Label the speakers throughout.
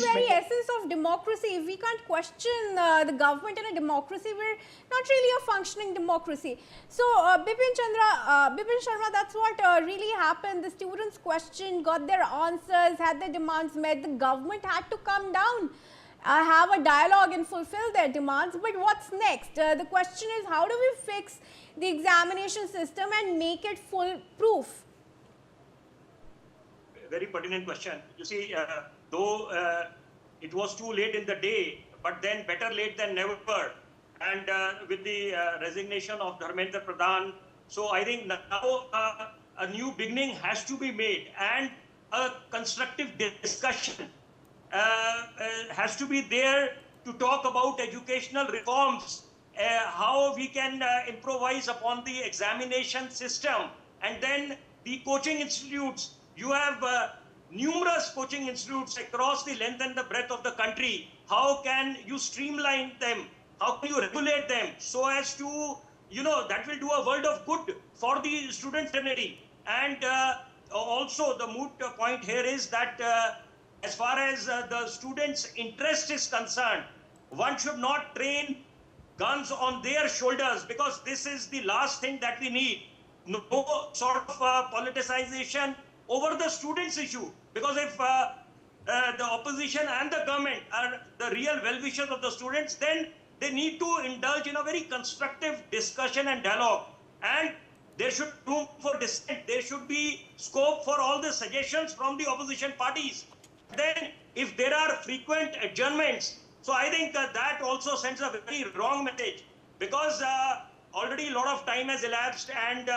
Speaker 1: the very essence of democracy. If we can't question the government in a democracy, we're not really a functioning democracy. So, Bipin Sharma, that's what really happened. The students questioned, got their answers, had their demands met. The government had to come down, have a dialogue and fulfill their demands. But what's next? The question is, how do we fix the examination system and make it foolproof?
Speaker 2: Very pertinent question. You see, though it was too late in the day, but then better late than never. And with the resignation of Dharmendra Pradhan, so I think now a new beginning has to be made, and a constructive discussion has to be there to talk about educational reforms, how we can improvise upon the examination system, and then the coaching institutes. You have numerous coaching institutes across the length and the breadth of the country. How can you streamline them? How can you regulate them so as to, that will do a world of good for the student fraternity. And also the moot point here is that as far as the students' interest is concerned, one should not train guns on their shoulders, because this is the last thing that we need. No sort of politicization over the students' issue, because if the opposition and the government are the real well-wishers of the students, then they need to indulge in a very constructive discussion and dialogue, and there should be room for dissent. There should be scope for all the suggestions from the opposition parties. Then if there are frequent adjournments, so I think that also sends a very wrong message, because already a lot of time has elapsed, and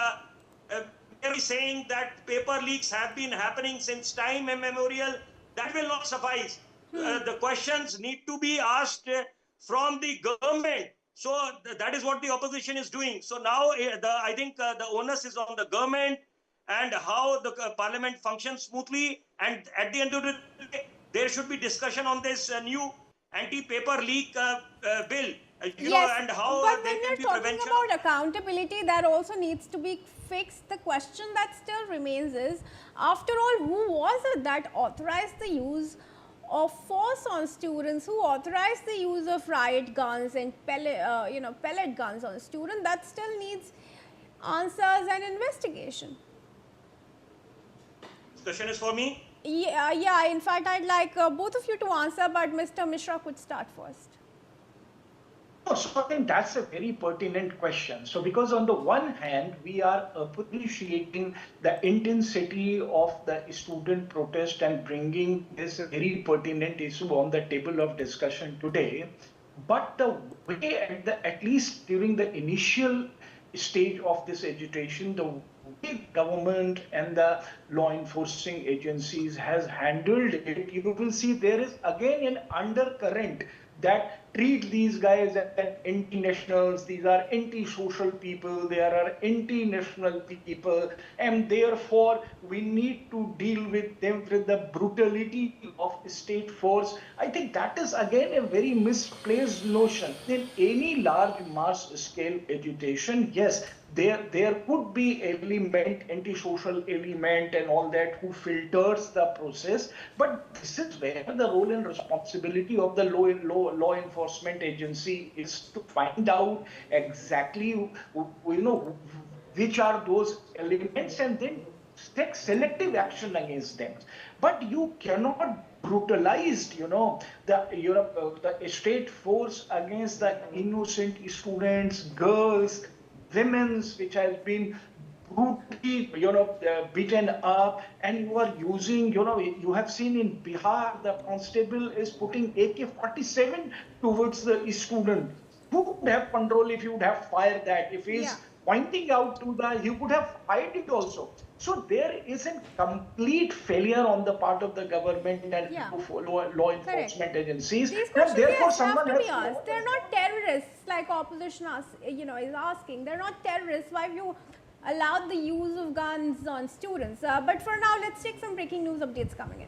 Speaker 2: saying that paper leaks have been happening since time immemorial, that will not suffice. The questions need to be asked from the government. So that is what the opposition is doing. So now I think the onus is on the government, and how the parliament functions smoothly. And at the end of the day, there should be discussion on this new anti-paper leak bill. And how
Speaker 1: but
Speaker 2: there
Speaker 1: when
Speaker 2: can
Speaker 1: you're
Speaker 2: be
Speaker 1: talking
Speaker 2: prevention.
Speaker 1: about accountability, that also needs to be fixed. The question that still remains is, after all, who was it that authorized the use of force on students? Who authorized the use of riot guns and pellet guns on students? That still needs answers and investigation.
Speaker 2: This question is for me.
Speaker 1: Yeah. In fact, I'd like both of you to answer, but Mr. Mishra could start first.
Speaker 3: So I think that's a very pertinent question. So because on the one hand, we are appreciating the intensity of the student protest and bringing this very pertinent issue on the table of discussion today. But the way, at least during the initial stage of this agitation, the way government and the law enforcing agencies has handled it, you will see there is again an undercurrent that treat these guys as anti-nationals. These are anti-social people, they are anti-national people, and therefore we need to deal with them with the brutality of state force. I think that is again a very misplaced notion. In any large mass scale agitation, yes, there could be element, anti-social element and all that, who filters the process, but this is where the role and responsibility of the law enforcement agency is to find out exactly which are those elements and then take selective action against them. But you cannot brutalize the state force against the innocent students, girls, women's, which has been brutally beaten up, and you are using, you have seen in Bihar, the constable is putting AK-47 towards the student. Who would have control if you would have fired that? If he's pointing out to he would have fired it also. So there is a complete failure on the part of the government and law enforcement agencies.
Speaker 1: These questions
Speaker 3: therefore
Speaker 1: have to be asked. They're not terrorists, like opposition is asking. They're not terrorists. Why have you allowed the use of guns on students? But for now, let's take some breaking news updates coming in.